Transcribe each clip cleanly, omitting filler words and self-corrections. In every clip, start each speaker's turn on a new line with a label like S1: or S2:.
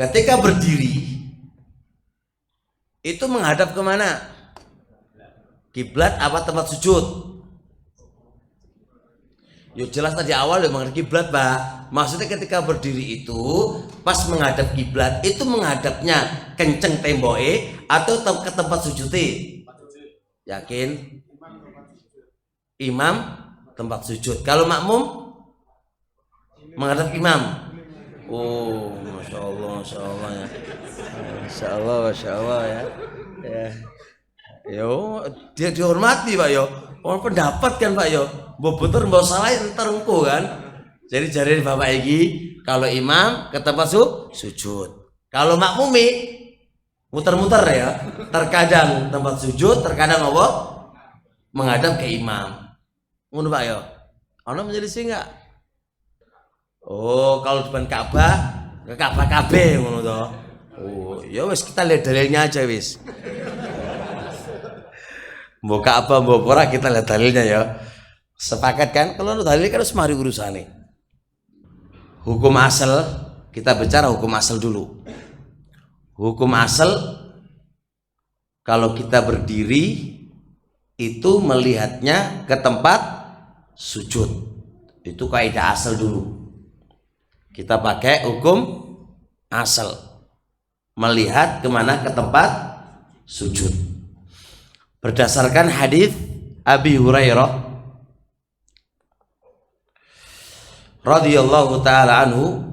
S1: ketika berdiri itu menghadap kemana? Kiblat apa tempat sujud? Yuk jelas tadi awal ya menghadap kiblat, Pak. Maksudnya ketika berdiri itu pas menghadap kiblat itu menghadapnya kenceng temboke atau ke tempat sujudnya? Yakin? Imam tempat sujud. Kalau makmum menghadap imam. Oh, masya Allah ya. Masya Allah ya. Yo, dia dihormati Pak yo. Orang pendapat kan Pak yo. Mbok bener mbok salah entar engko kan. Jadi jari Bapak iki kalau imam ke tempat sujud. Kalau makmumi muter-muter ya. Terkadang tempat sujud, terkadang apa? Menghadap ke imam. Ngono Pak yo. Ana menyelisih enggak? Oh, kalau depan Ka'bah, ke Ka'bah kabeh ngono to. Oh, ya wis kita lihat dalilnya aja wis. Mbok Ka'bah mbok ora kita lihat dalilnya ya. Sepakat kan? Kalau dalil kan harus mari urusane. Hukum asal, kita bicara hukum asal dulu. Hukum asal kalau kita berdiri itu melihatnya ke tempat sujud. Itu kaidah asal dulu. Kita pakai hukum asal, melihat kemana? Ke tempat sujud. Berdasarkan hadis Abi Hurairah radhiyallahu taala anhu,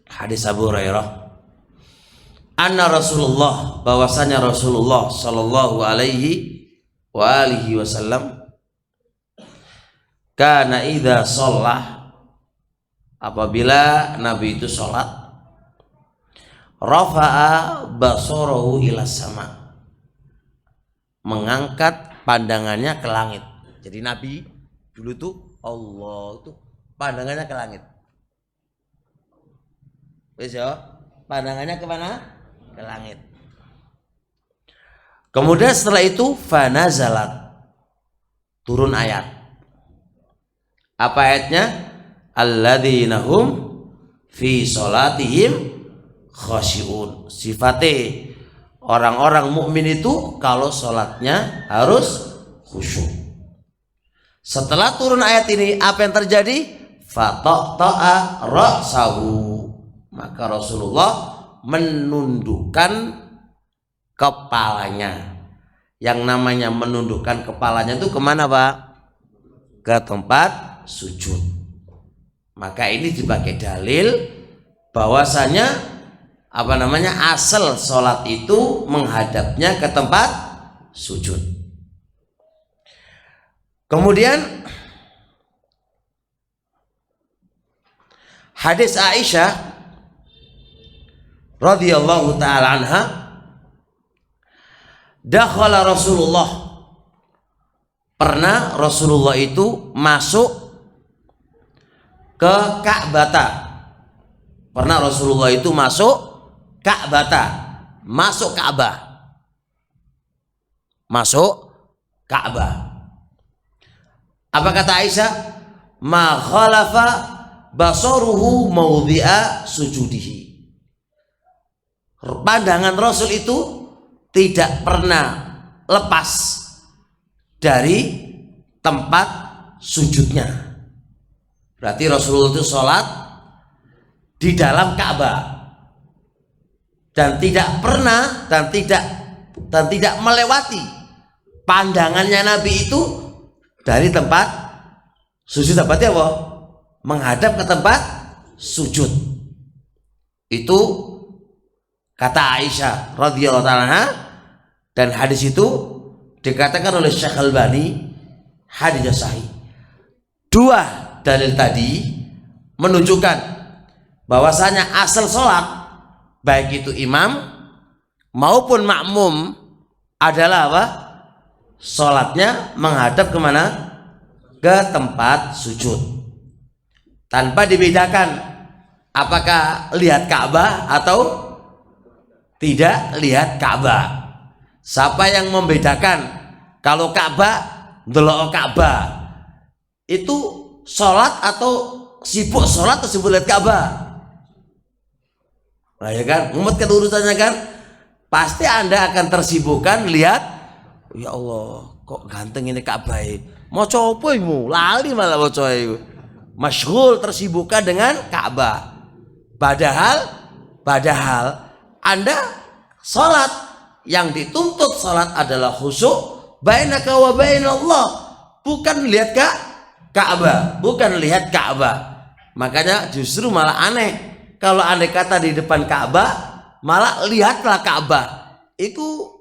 S1: hadis Abu Hurairah, anna Rasulullah, bahwasanya Rasulullah sallallahu alaihi wa alihi wasallam, kana idza shallah, apabila Nabi itu sholat, rafa'a basarahu ila sama, mengangkat pandangannya ke langit. Jadi Nabi dulu tuh Allah itu pandangannya ke langit. Wes ya, pandangannya ke mana? Ke langit. Kemudian setelah itu fanazalat, turun ayat. Apa ayatnya? Alladzina hum fi sholatihim khashi'un. Sifatnya orang-orang mukmin itu kalau sholatnya harus khusyuk. Setelah turun ayat ini, apa yang terjadi? Fataqta'a ra'sahu, maka Rasulullah menundukkan kepalanya. Yang namanya menundukkan kepalanya itu kemana Pak? Ke tempat sujud. Maka ini dipakai dalil bahwasanya asal sholat itu menghadapnya ke tempat sujud. Kemudian hadis Aisyah radhiyallahu taala anha, dakhala Rasulullah, pernah Rasulullah itu masuk ke Ka'bata. Pernah Rasulullah itu masuk Ka'bata, masuk Ka'bah, masuk Ka'bah. Apa kata Aisyah? Ma khalafa basaruhu mawdhi'a sujudihi. Pandangan Rasul itu tidak pernah lepas dari tempat sujudnya. Berarti Rasulullah itu sholat di dalam Ka'bah dan tidak pernah dan tidak melewati pandangannya Nabi itu dari tempat sujud. Berarti apa? Menghadap ke tempat sujud. Itu kata Aisyah radhiyallahu anha, dan hadis itu dikatakan oleh Syekh Albani hadis sahih. Dua dalil tadi menunjukkan bahwasanya asal sholat baik itu imam maupun makmum adalah apa? Sholatnya menghadap kemana? Ke tempat sujud, tanpa dibedakan apakah lihat Ka'bah atau tidak lihat Ka'bah. Siapa yang membedakan kalau Ka'bah ndelok Ka'bah itu sholat atau sibuk sholat atau sibuk lihat Ka'bah? Nah ya kan, umat kan urusannya kan, pasti Anda akan tersibukkan lihat, ya Allah, kok ganteng ini Ka'bah. Mau coba imu, lali malah mau coba imu. Masyghul tersibukkan dengan Ka'bah. Padahal Anda sholat, yang dituntut sholat adalah khusyuk bainaka wa bainallah, bukan lihat Ka'bah, bukan lihat Ka'bah. Makanya justru malah aneh kalau andai kata di depan Ka'bah malah lihatlah Ka'bah. Iku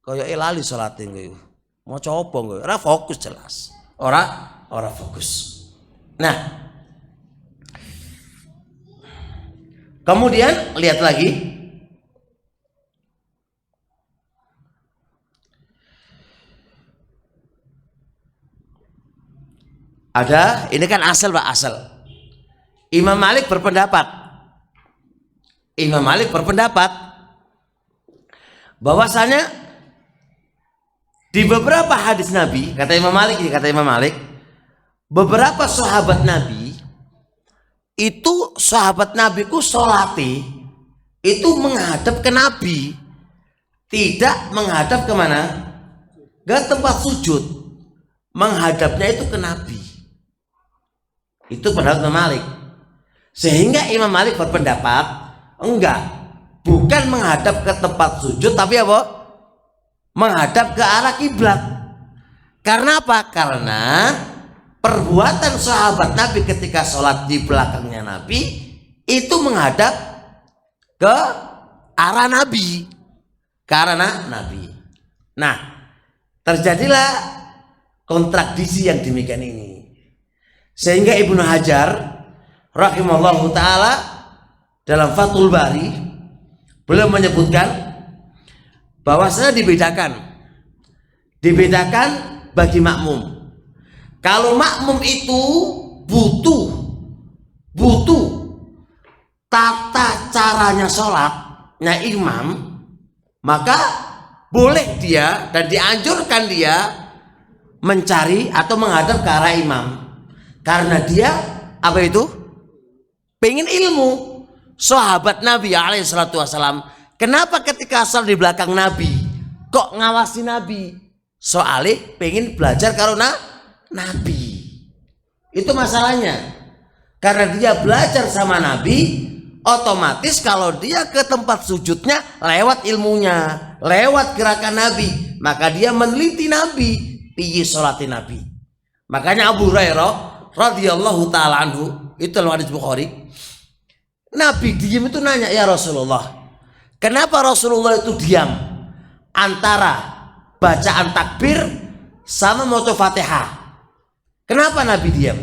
S1: kaya lali sholatin kowe. Mau coba kowe, ora fokus jelas. Ora fokus. Nah, kemudian lihat lagi. Ada, ini kan asal Pak, asal. Imam Malik berpendapat bahwasanya di beberapa hadis Nabi, kata Imam Malik, beberapa sahabat Nabi itu sahabat-nabiku sholati itu menghadap ke Nabi, tidak menghadap kemana? Ke tempat sujud, menghadapnya itu ke Nabi. Itu pendapat Imam Malik. Sehingga Imam Malik berpendapat enggak, bukan menghadap ke tempat sujud, tapi apa? Menghadap ke arah kiblat. Karena apa? Karena perbuatan sahabat Nabi ketika sholat di belakangnya Nabi itu menghadap ke arah Nabi, karena Nabi. Nah, terjadilah kontradiksi yang demikian ini. Sehingga Ibnu Hajar rahimahullahu taala dalam Fathul Bari beliau menyebutkan bahwasanya dibedakan bagi makmum. Kalau makmum itu butuh tata caranya sholatnya imam, maka boleh dia dan dianjurkan dia mencari atau menghadap ke arah imam. Karena dia apa itu? Pengen ilmu. Sahabat Nabi alaihissalam, kenapa ketika sholat di belakang Nabi kok ngawasi Nabi? Soalnya pengen belajar karena Nabi. Itu masalahnya. Karena dia belajar sama Nabi, otomatis kalau dia ke tempat sujudnya lewat ilmunya, lewat gerakan Nabi, maka dia meneliti Nabi, piye sholatin Nabi. Makanya Abu Hurairah radhiyallahu taala anhu, itu dalam hadis Bukhari, Nabi diam itu nanya, ya Rasulullah, kenapa Rasulullah itu diam antara bacaan takbir sama maca Fatihah? Kenapa Nabi diam?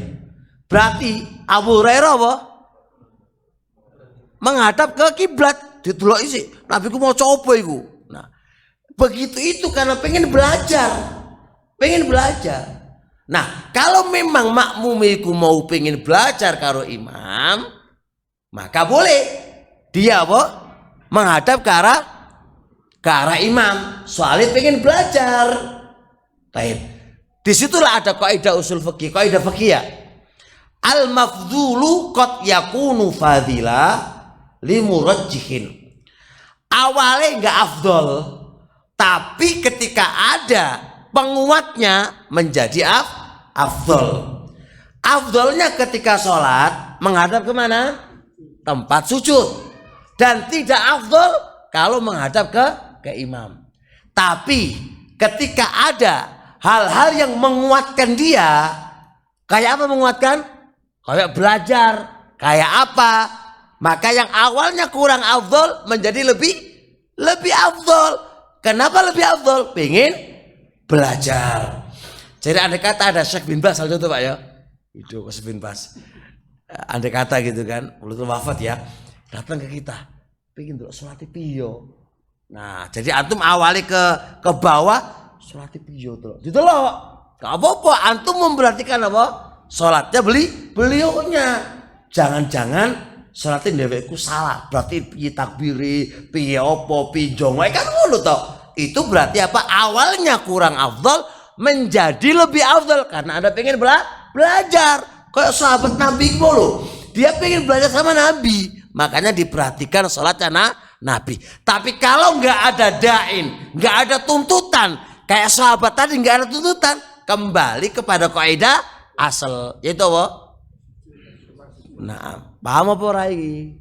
S1: Berarti Abu Hurairah apa? Menghadap ke kiblat. Ditulok isi, Nabi ku mau coba iku. Nah, begitu itu karena pengen belajar. Nah, kalau memang makmumiku mau pengen belajar karo imam, maka boleh dia apa? Menghadap ke arah imam, soalnya pengen belajar. Baik. Disitulah ada kaidah usul fikih, kaidah fikih ya. Al mafdhulu qad yakunu fadila limurajjihin. Awalnya enggak afdol, tapi ketika ada penguatnya menjadi afdol. Afdolnya ketika sholat menghadap kemana? Tempat sujud. Dan tidak afdol kalau menghadap ke imam. Tapi ketika ada hal-hal yang menguatkan dia, kayak apa menguatkan? Kayak belajar, kayak apa? Maka yang awalnya kurang afdol menjadi lebih afdol. Kenapa lebih afdol? Pengen belajar. Jadi andai kata ada Syekh bin Bas, salah satu Pak ya, itu Syekh bin Bas, andai kata gitu kan, belum wafat ya, datang ke kita, pengen dulu sholat piyo. Nah, jadi antum awali ke bawah, sholat piyo tuh, gitu loh. Gak apa-apa, antum memperhatikan apa? Sholatnya beliaunya. Jangan-jangan sholatin dhewekku salah, berarti piye takbiri, piye opo, piye jongo, kan ngono toh. Itu berarti apa? Awalnya kurang afdal menjadi lebih afdal karena Anda pengen belajar. Kayak sahabat Nabi itu loh, dia pengen belajar sama Nabi, Makanya diperhatikan sholatnya Nabi. Tapi kalau nggak ada dain, nggak ada tuntutan, kayak sahabat tadi nggak ada tuntutan, kembali kepada kaidah asal, yaitu apa? Nah, paham apa rai?